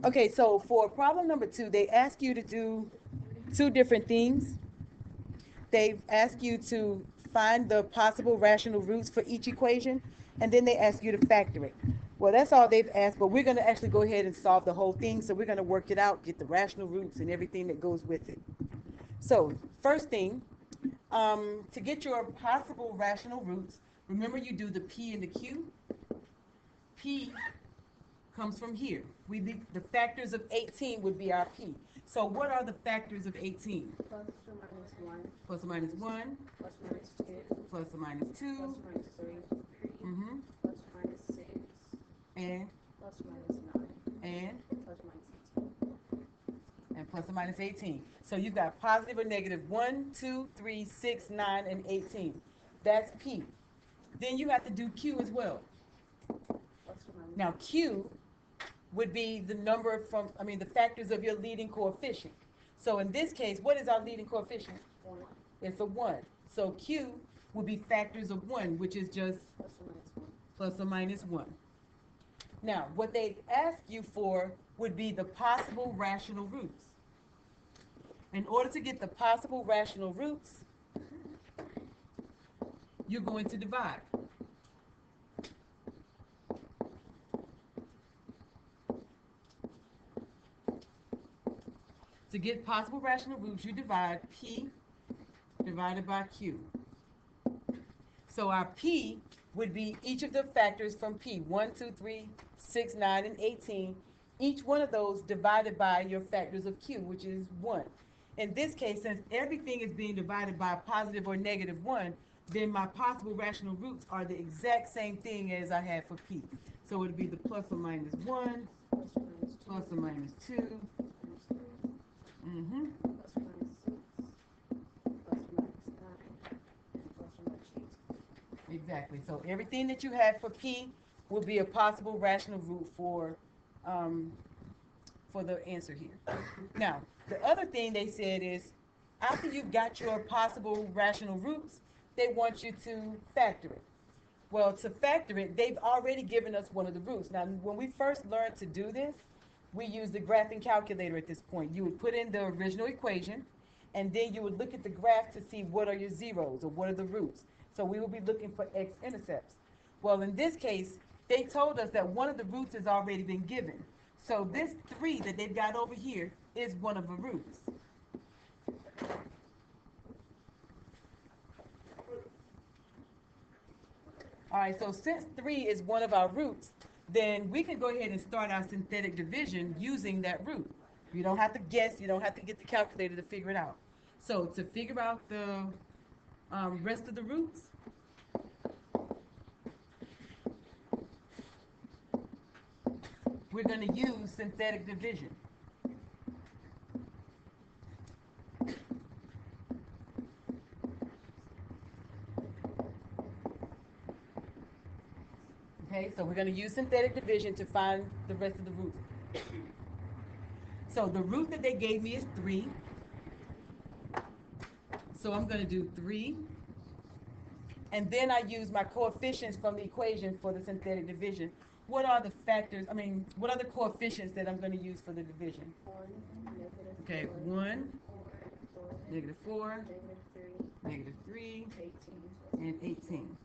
Okay, so for problem number 2, they ask you to do two different things. They ask you to find the possible rational roots for each equation, and then they ask you to factor it. Well, that's all they've asked, but we're going to actually go ahead and solve the whole thing. So we're going to work it out, get the rational roots and everything that goes with it. So first thing, to get your possible rational roots, remember you do the P and the Q. P comes from here. The factors of 18 would be our P. So what are the factors of 18? Plus or minus 1. Plus or minus 1. Plus or minus 2. Plus or minus 2. Plus or minus 3. Mm-hmm. Plus or minus 6. And? Plus or minus 9. And? Plus or minus 18. And plus or minus 18. So you've got positive or negative 1, 2, 3, 6, 9, and 18. That's P. Then you have to do Q as well. Now Q would be the number the factors of your leading coefficient. So in this case, what is our leading coefficient? 1. It's a 1. So Q would be factors of 1, which is just plus or minus 1. Now, what they ask you for would be the possible rational roots. In order to get the possible rational roots, you're going to divide. To get possible rational roots, you divide P divided by Q. So our P would be each of the factors from P, 1, 2, 3, 6, 9, and 18. Each one of those divided by your factors of Q, which is 1. In this case, since everything is being divided by a positive or negative 1, then my possible rational roots are the exact same thing as I had for P. So it would be the plus or minus 1, plus or minus 2, mm-hmm. Exactly. So everything that you had for P will be a possible rational root for the answer here. Now, the other thing they said is after you've got your possible rational roots, they want you to factor it. Well, to factor it, they've already given us one of the roots. Now, when we first learned to do this, we used the graphing calculator at this point. You would put in the original equation, and then you would look at the graph to see what are your zeros or what are the roots. So we will be looking for x-intercepts. Well, in this case, they told us that one of the roots has already been given. So this 3 that they've got over here is one of the roots. All right, so since 3 is one of our roots, then we can go ahead and start our synthetic division using that root. You don't have to guess. You don't have to get the calculator to figure it out. So to figure out the rest of the roots, we're going to use synthetic division. Okay, so we're going to use synthetic division to find the rest of the roots. So the root that they gave me is 3. So I'm going to do 3. And then I use my coefficients from the equation for the synthetic division. What are the factors, what are the coefficients that I'm going to use for the division? 1, okay, 1, negative 4, negative 3, 18. and 18.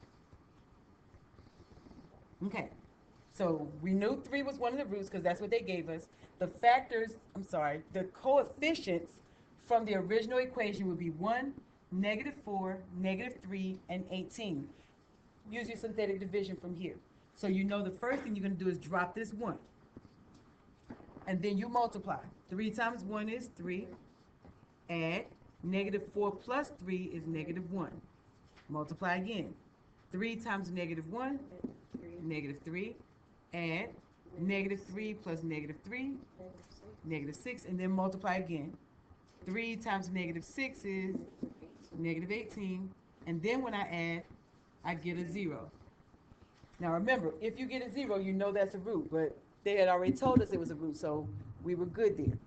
Okay, so we knew 3 was one of the roots because that's what they gave us. The the coefficients from the original equation would be 1, negative 4, negative 3, and 18. Use your synthetic division from here. So you know the first thing you're going to do is drop this 1. And then you multiply. 3 times 1 is 3. Add. Negative 4 plus 3 is negative 1. Multiply again. 3 times negative 1, negative 3. Add. Negative 3 plus negative 3, negative 6. And then multiply again. 3 times negative 6 is negative 18. And then when I add, I get a 0. Now remember, if you get a 0, you know that's a root. But they had already told us it was a root, so we were good there.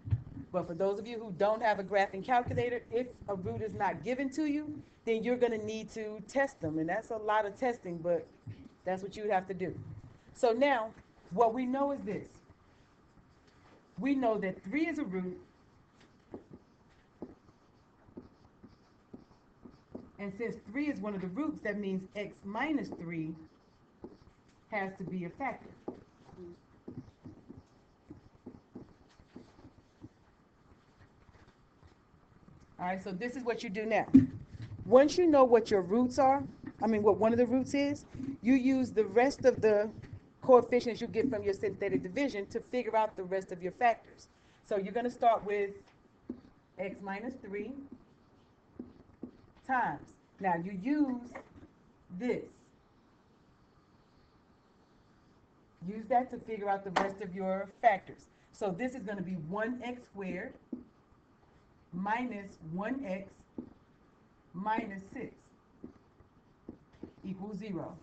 But for those of you who don't have a graphing calculator, if a root is not given to you, then you're going to need to test them. And that's a lot of testing, but that's what you would have to do. So now, what we know is this. we know that 3 is a root, and since 3 is one of the roots, that means x minus 3 has to be a factor. All right, so this is what you do now. Once you know what your roots are, what one of the roots is, you use the rest of the coefficients you get from your synthetic division to figure out the rest of your factors. So you're going to start with x minus 3 times. Now you use this. Use that to figure out the rest of your factors. So this is going to be 1x squared minus 1x minus 6 equals 0.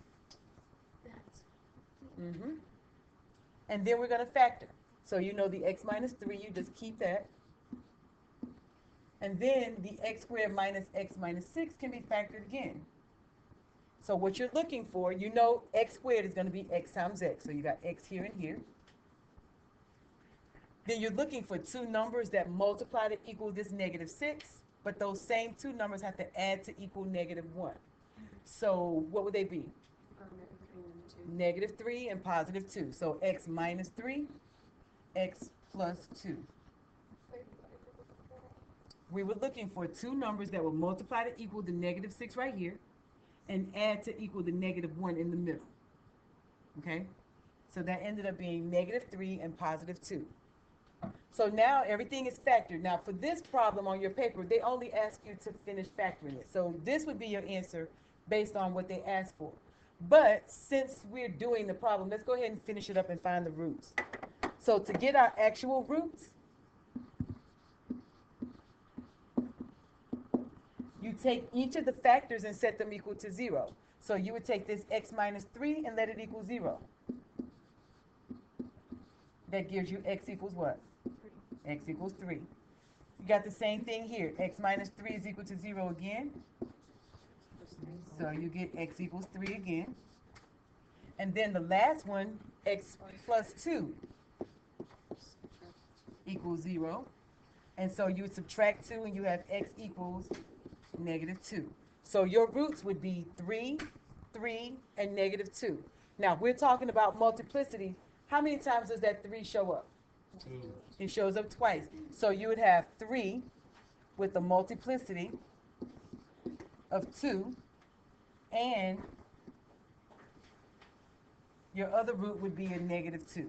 And then we're going to factor. So you know the x minus 3, you just keep that. And then the x squared minus x minus 6 can be factored again. So what you're looking for, you know x squared is going to be x times x. So you got x here and here. Then you're looking for two numbers that multiply to equal this negative 6, but those same two numbers have to add to equal negative 1. So what would they be? Negative 3 and positive 2. So x minus 3, x plus 2. We were looking for two numbers that will multiply to equal the negative 6 right here and add to equal the negative 1 in the middle. Okay? So that ended up being negative 3 and positive 2. So now everything is factored. Now for this problem on your paper, they only ask you to finish factoring it. So this would be your answer based on what they asked for. But since we're doing the problem, let's go ahead and finish it up and find the roots. So to get our actual roots, you take each of the factors and set them equal to 0. So you would take this x minus 3 and let it equal 0. That gives you x equals what? X equals 3. You got the same thing here. X minus 3 is equal to 0 again. So you get x equals 3 again. And then the last one, x plus 2 equals 0. And so you would subtract 2 and you have x equals negative 2. So your roots would be 3, 3, and negative 2. Now, if we're talking about multiplicity, how many times does that 3 show up? 2. It shows up twice. So you would have 3 with a multiplicity of 2, and your other root would be a negative 2.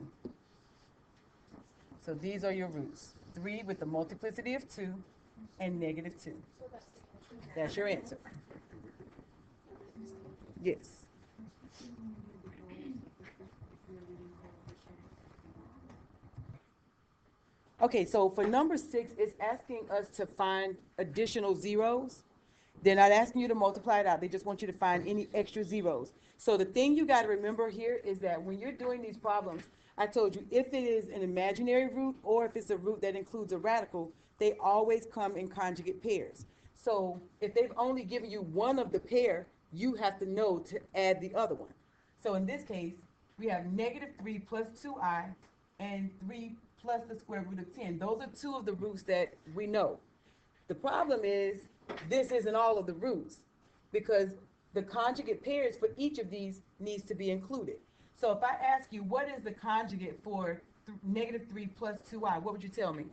So these are your roots. 3 with the multiplicity of 2 and negative 2. That's your answer. Yes. Okay, so for number 6, it's asking us to find additional zeros. They're not asking you to multiply it out. They just want you to find any extra zeros. So the thing you got to remember here is that when you're doing these problems, I told you if it is an imaginary root or if it's a root that includes a radical, they always come in conjugate pairs. So if they've only given you one of the pair, you have to know to add the other one. So in this case, we have negative 3 plus 2i and 3 plus the square root of 10. Those are two of the roots that we know. The problem is this isn't all of the roots because the conjugate pairs for each of these needs to be included. So if I ask you what is the conjugate for negative 3 plus 2i, what would you tell me?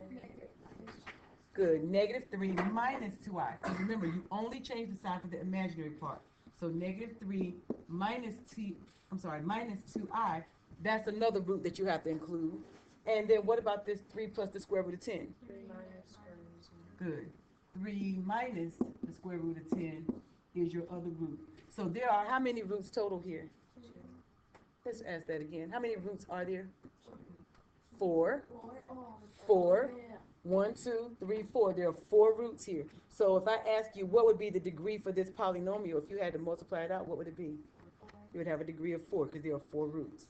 Good. Negative 3 minus 2i. Because remember, you only change the sign for the imaginary part. So negative 3 minus 2i, that's another root that you have to include. And then what about this 3 plus the square root of 10? 3 minus square root of 10. Good. 3 minus the square root of 10 is your other root. So there are how many roots total here? 2. Let's ask that again. How many roots are there? 4. 4. 1, 2, 3, 4. There are 4 roots here. So if I ask you what would be the degree for this polynomial, if you had to multiply it out, what would it be? You would have a degree of 4 because there are 4 roots.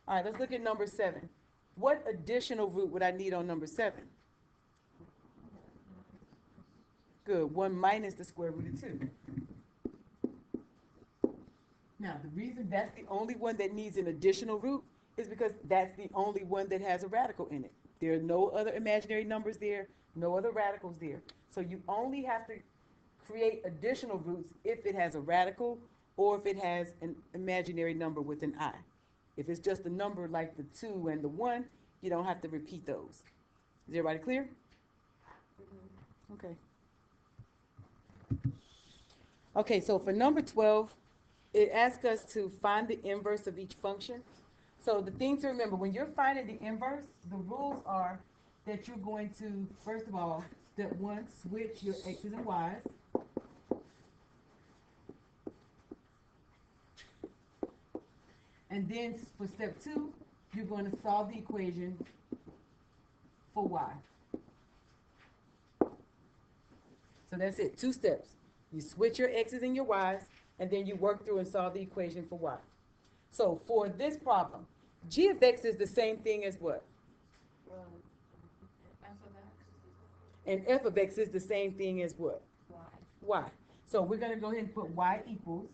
All right, let's look at number 7. What additional root would I need on number 7? Good. 1 minus the square root of 2. Now, the reason that's the only one that needs an additional root is because that's the only one that has a radical in it. There are no other imaginary numbers there, no other radicals there. So you only have to create additional roots if it has a radical or if it has an imaginary number with an I. If it's just a number like the 2 and the 1, you don't have to repeat those. Is everybody clear? Okay. Okay, so for number 12, it asks us to find the inverse of each function. So the thing to remember, when you're finding the inverse, the rules are that you're going to, first of all, step 1, switch your x's and y's. And then for step 2, you're going to solve the equation for y. So that's it, 2 steps. You switch your x's and your y's, and then you work through and solve the equation for y. So for this problem, g of x is the same thing as what? F of X. And f of x is the same thing as what? Y. Y. So we're going to go ahead and put y equals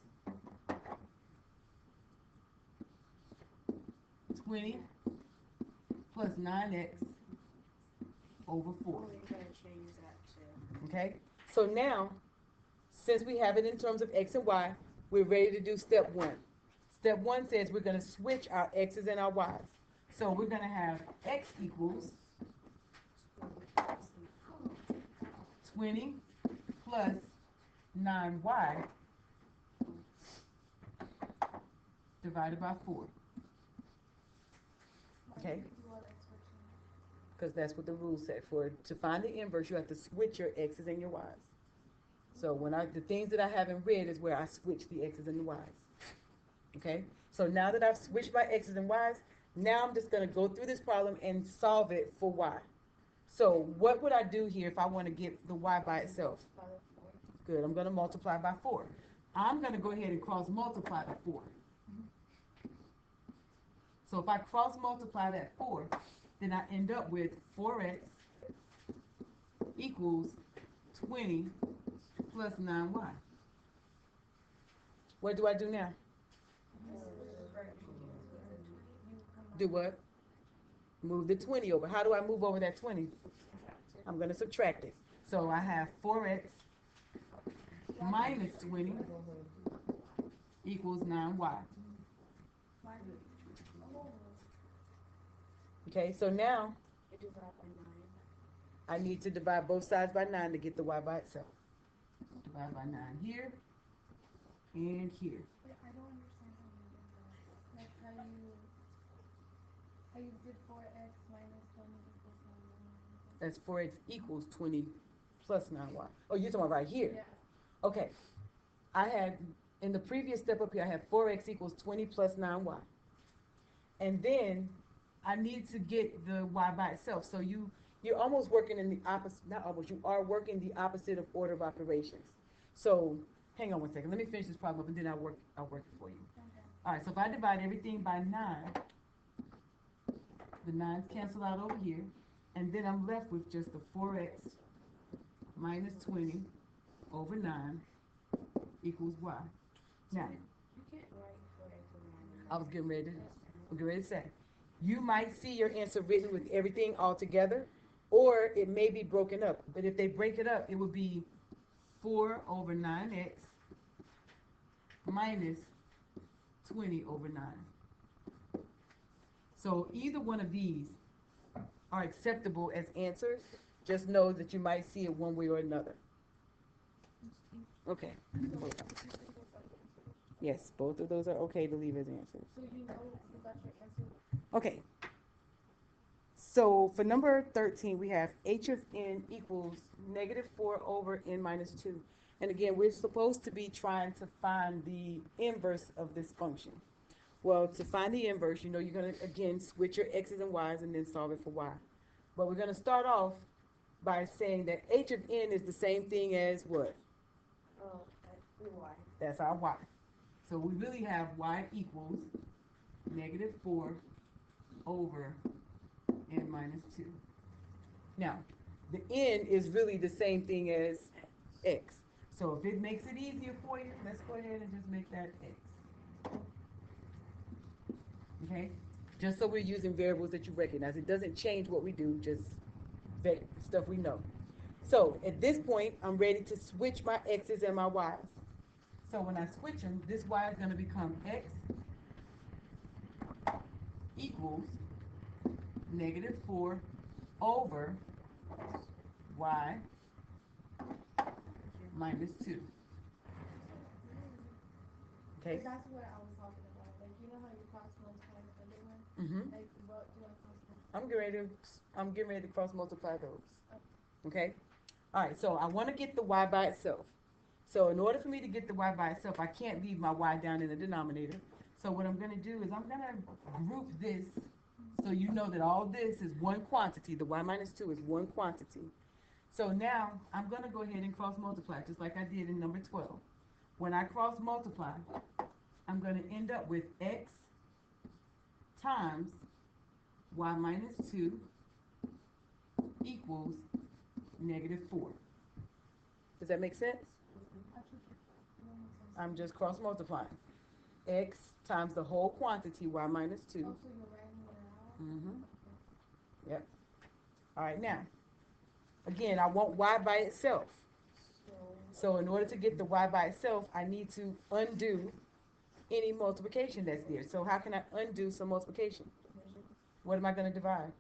20 plus 9x over 4. We're gonna change that to. Okay? So now, since we have it in terms of x and y, we're ready to do step 1. Step 1 says we're going to switch our x's and our y's. So we're going to have x equals 20 plus 9y divided by 4. Okay? Because that's what the rule said. To find the inverse, you have to switch your x's and your y's. So the things that I have in red is where I switch the x's and the y's. Okay? So now that I've switched my x's and y's, now I'm just going to go through this problem and solve it for y. So what would I do here if I want to get the y by itself? Good, I'm going to multiply by 4. I'm going to go ahead and cross multiply the 4. So if I cross multiply that 4, then I end up with 4x equals 20 plus 9y. What do I do now? Do what? Move the 20 over. How do I move over that 20? I'm going to subtract it. So I have 4x minus 20 equals 9y. Okay, so now I need to divide both sides by 9 to get the y by itself. Divide by 9 here and here. I don't understand how you did 4x minus 20 equals 9. That's 4x equals 20 plus 9y. Oh, you're talking about right here? Yeah. Okay. I had, in the previous step up here, I had 4x equals 20 plus 9y. And then I need to get the y by itself. So you're almost working in the opposite, not almost, you are working the opposite of order of operations. So hang on one second. Let me finish this problem up and then I'll work it for you. Okay. All right, so if I divide everything by 9, the 9's cancel out over here, and then I'm left with just the 4x minus 20 over 9 equals y. Now, You can't write 4x and I was getting ready to say, you might see your answer written with everything all together, or it may be broken up. But if they break it up, it would be 4 over 9x minus 20 over 9. So either one of these are acceptable as answers. Just know that you might see it one way or another. Okay. Yes, both of those are okay to leave as answers. So you got your answer. Okay. So for number 13, we have h of n equals negative 4 over n minus 2. And again, we're supposed to be trying to find the inverse of this function. Well, to find the inverse, you're going to, again, switch your x's and y's and then solve it for y. But we're going to start off by saying that h of n is the same thing as what? Oh, that's y. That's our y. So we really have y equals negative 4 over n minus 2. Now, the n is really the same thing as x. So if it makes it easier for you, let's go ahead and just make that x. Okay? Just so we're using variables that you recognize. It doesn't change what we do, just stuff we know. So at this point, I'm ready to switch my x's and my y's. So when I switch them, this y is going to become x equals -4 over y minus 2. Okay? That's what I was talking about. Like, you know how you cross multiply the other one? Mm-hmm. Like, what do I cross multiply? I'm getting ready to cross multiply those. Okay? All right, so I want to get the y by itself. So in order for me to get the y by itself, I can't leave my y down in the denominator. So what I'm going to do is I'm going to group this so you know that all this is one quantity. The y minus 2 is one quantity. So now I'm going to go ahead and cross multiply just like I did in number 12. When I cross multiply, I'm going to end up with x times y minus 2 equals -4. Does that make sense? I'm just cross multiplying. X times the whole quantity, y minus 2. Oh, so you're writing it out? Mm-hmm. Yep. All right, now, again, I want y by itself. So in order to get the y by itself, I need to undo any multiplication that's there. So how can I undo some multiplication? What am I going to divide?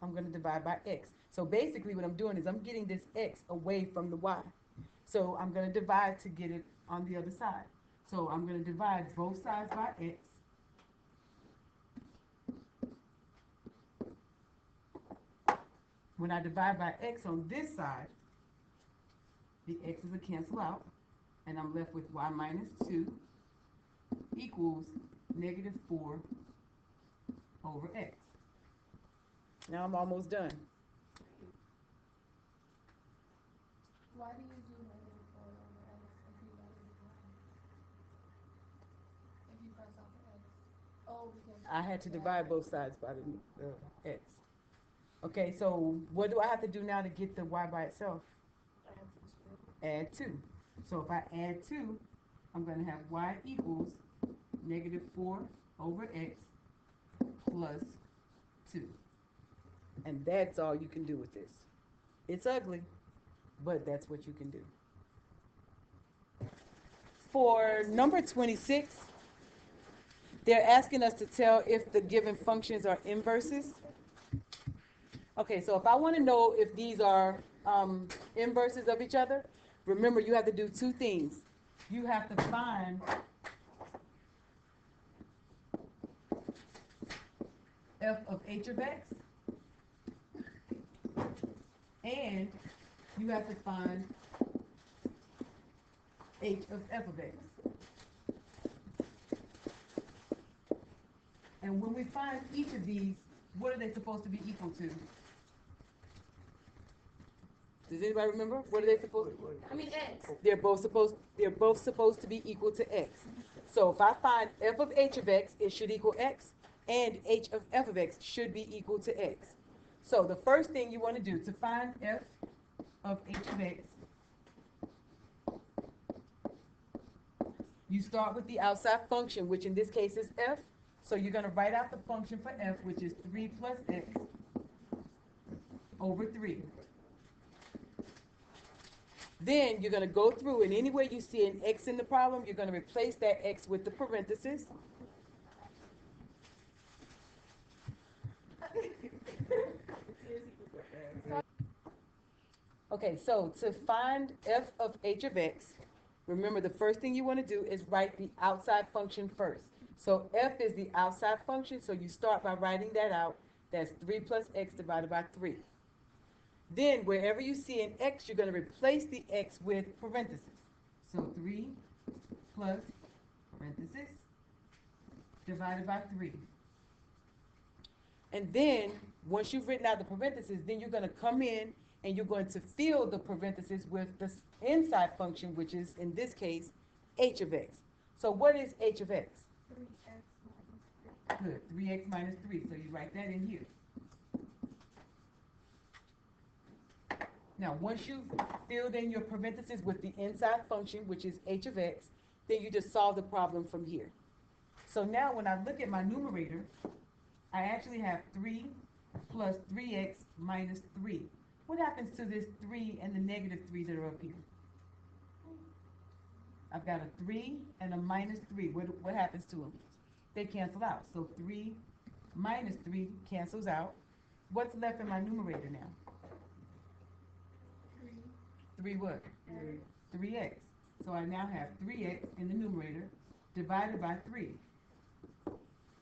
I'm going to divide by x. So basically what I'm doing is I'm getting this x away from the y. So I'm going to divide to get it on the other side. So I'm going to divide both sides by x. When I divide by x on this side, the x's will cancel out, and I'm left with y minus 2 equals -4 over x. Now I'm almost done. Why do you do -4 over x if you let it divide? If you cross out the x? Oh, because I had to divide both sides by the x. Okay, so what do I have to do now to get the y by itself? Add 2. So if I add 2, I'm going to have y equals -4 over x plus 2. And that's all you can do with this. It's ugly, but that's what you can do. For number 26, they're asking us to tell if the given functions are inverses. Okay, so if I want to know if these are inverses of each other, remember you have to do two things. You have to find f of h of x, and you have to find h of f of x. And when we find each of these, what are they supposed to be equal to? Does anybody remember? What are they supposed to? I mean, x. They're both supposed to be equal to x. So if I find f of h of x, it should equal x, and h of f of x should be equal to x. So the first thing you want to do to find f of h of x, you start with the outside function, which in this case is f. So you're going to write out the function for f, which is 3 plus x over 3. Then you're going to go through, and anywhere you see an x in the problem, you're going to replace that x with the parentheses. Okay, so to find f of h of x, remember the first thing you want to do is write the outside function first. So f is the outside function, so you start by writing that out. That's 3 plus x divided by 3. Then wherever you see an x, you're going to replace the x with parentheses. So 3 plus parentheses divided by 3. And then once you've written out the parentheses, then you're going to come in and you're going to fill the parentheses with the inside function, which is in this case h of x. So what is h of x? 3x minus 3. Good, 3x minus 3. So you write that in here. Now, once you've filled in your parentheses with the inside function, which is h of x, then you just solve the problem from here. So now when I look at my numerator, I actually have 3 plus 3x minus 3. What happens to this 3 and the negative 3 that are up here? I've got a 3 and a minus 3. What happens to them? They cancel out. So 3 minus 3 cancels out. What's left in my numerator now? 3 what? 3x. So I now have 3x in the numerator divided by 3.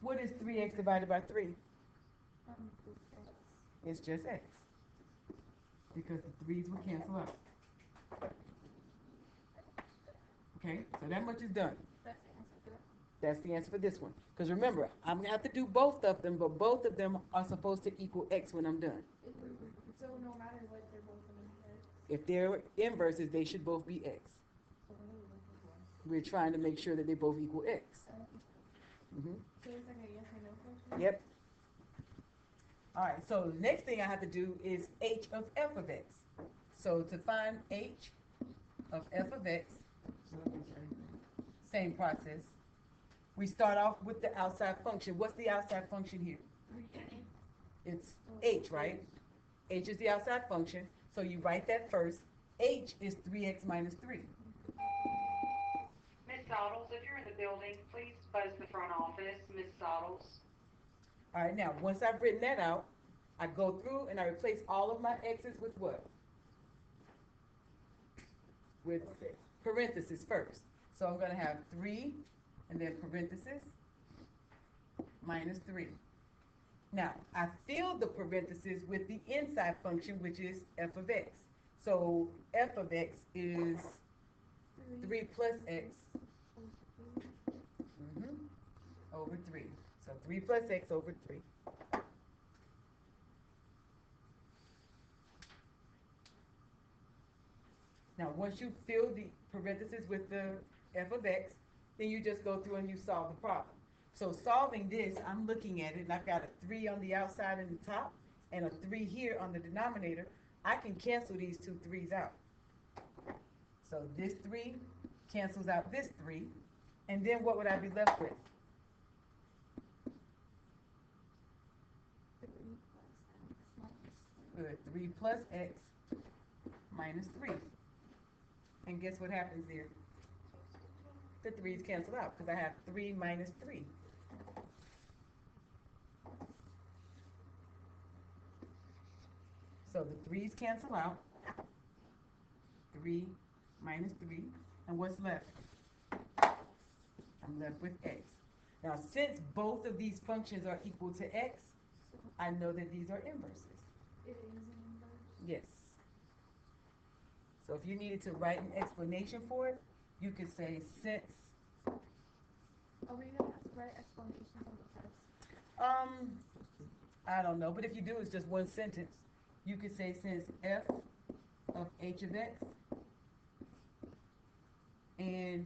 What is 3x divided by 3? It's just x. Because the 3's will cancel out. Okay, so that much is done. That's the answer for this one. Because remember, I'm going to have to do both of them, but both of them are supposed to equal x when I'm done. So no matter what, they're both inverse. If they're inverses, they should both be x. We're trying to make sure that they both equal x. So it's like a yes or no question? Yep. All right, so the next thing I have to do is h of f of x. So to find h of f of x, same process. We start off with the outside function. What's the outside function here? It's h, right? H is the outside function, so you write that first. H is 3x minus 3. Ms. Soddles, if you're in the building, please buzz the front office, Ms. Soddles. All right, now, once I've written that out, I go through and I replace all of my x's with what? With parentheses first. So I'm going to have 3 and then parentheses minus 3. Now, I fill the parentheses with the inside function, which is f of x. So f of x is 3 plus x over 3. So 3 plus x over 3. Now, once you fill the parentheses with the f of x, then you just go through and you solve the problem. So solving this, I'm looking at it, and I've got a 3 on the outside and the top, and a 3 here on the denominator. I can cancel these two 3's out. So this 3 cancels out this 3, and then what would I be left with? 3 plus x minus 3. And guess what happens there? The 3's cancel out because I have 3 minus 3. So the 3's cancel out. 3 minus 3. And what's left? I'm left with x. Now, since both of these functions are equal to x, I know that these are inverses. It is an inverse. Yes. So if you needed to write an explanation for it, you could say since. Are we gonna have to write explanations on the test? I don't know, but if you do, it's just one sentence. You could say since f of h of x and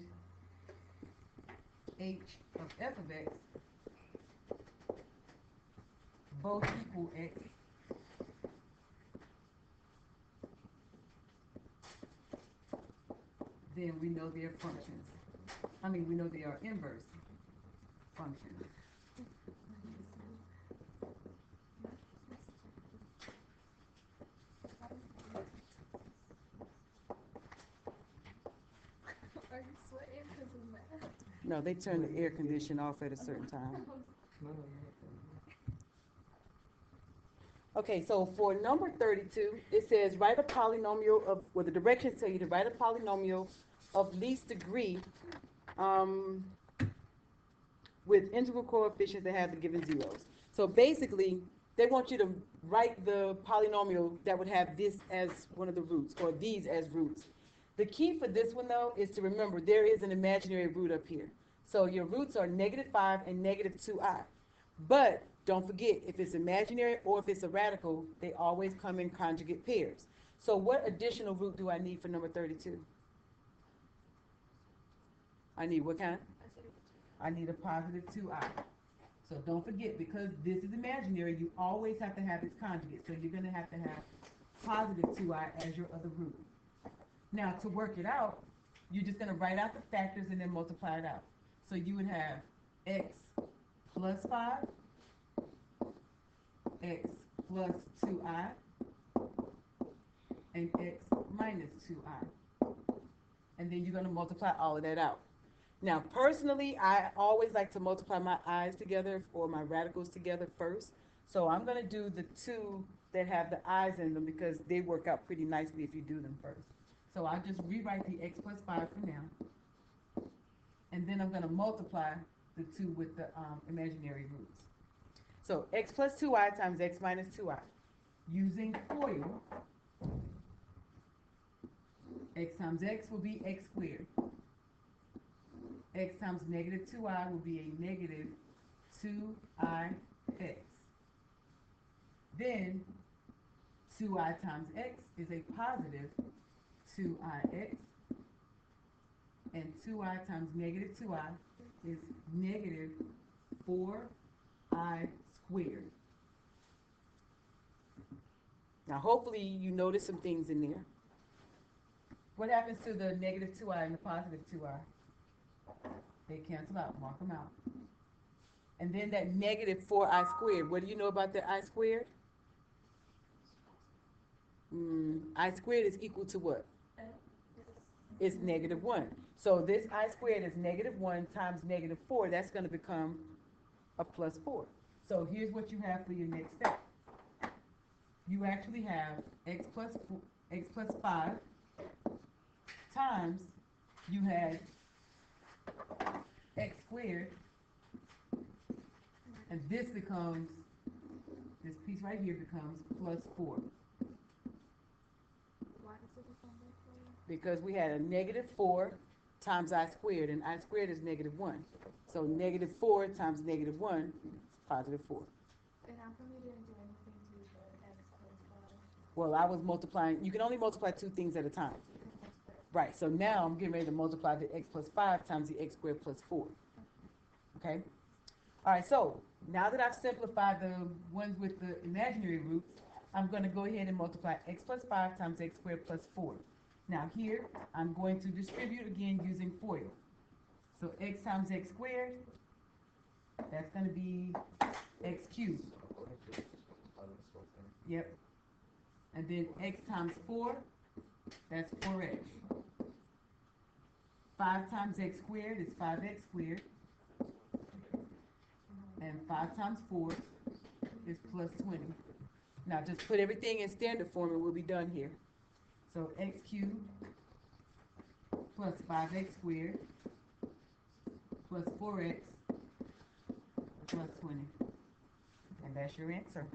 h of f of x both equal x, then we know they are functions. We know they are inverse functions. Are you sweating because of math? No, they turn the air conditioner off at a certain time. Okay, so for number 32, it says write a polynomial of, well, the directions tell you to write a polynomial of least degree with integral coefficients that have the given zeros. So basically, they want you to write the polynomial that would have this as one of the roots, or these as roots. The key for this one, though, is to remember there is an imaginary root up here. So your roots are -5 and -2i. But don't forget, if it's imaginary or if it's a radical, they always come in conjugate pairs. So what additional root do I need for number 32? I need what kind? I need a +2i. So don't forget, because this is imaginary, you always have to have its conjugate. So you're going to have +2i as your other root. Now, to work it out, you're just going to write out the factors and then multiply it out. So you would have x plus 5, x plus 2i, and x minus 2i. And then you're going to multiply all of that out. Now, personally, I always like to multiply my i's together or my radicals together first. So I'm going to do the two that have the i's in them because they work out pretty nicely if you do them first. So I'll just rewrite the x plus 5 for now. And then I'm going to multiply the 2 with the imaginary roots. So x plus 2i times x minus 2i. Using FOIL, x times x will be x squared. X times negative 2i will be a negative 2ix. Then 2i times x is a positive 2ix. And 2i times negative 2i is negative 4i squared. Now hopefully you notice some things in there. What happens to the negative 2i and the positive 2i? They cancel out, mark them out. And then that negative 4i squared, what do you know about the I squared? I squared is equal to what? It's negative 1. So this I squared is negative 1 times negative 4. That's going to become a plus 4. So here's what you have for your next step. You actually have x plus 5 times you had x squared, and this piece right here becomes plus 4. Why does it become like that? Because we had a negative 4 times I squared, and I squared is negative 1. So negative 4 times negative 1 is positive 4. And how come you didn't do anything to the x plus 5? Well, I was multiplying. You can only multiply two things at a time. Right, so now I'm getting ready to multiply the x plus 5 times the x squared plus 4. Okay? All right, so now that I've simplified the ones with the imaginary roots, I'm going to go ahead and multiply x plus 5 times x squared plus 4. Now here, I'm going to distribute again using FOIL. So x times x squared, that's going to be x cubed. Yep. And then x times 4, that's 4x. 5 times x squared is 5x squared. And 5 times 4 is plus 20. Now just put everything in standard form and we'll be done here. So x cubed plus 5x squared plus 4x plus 20. And that's your answer.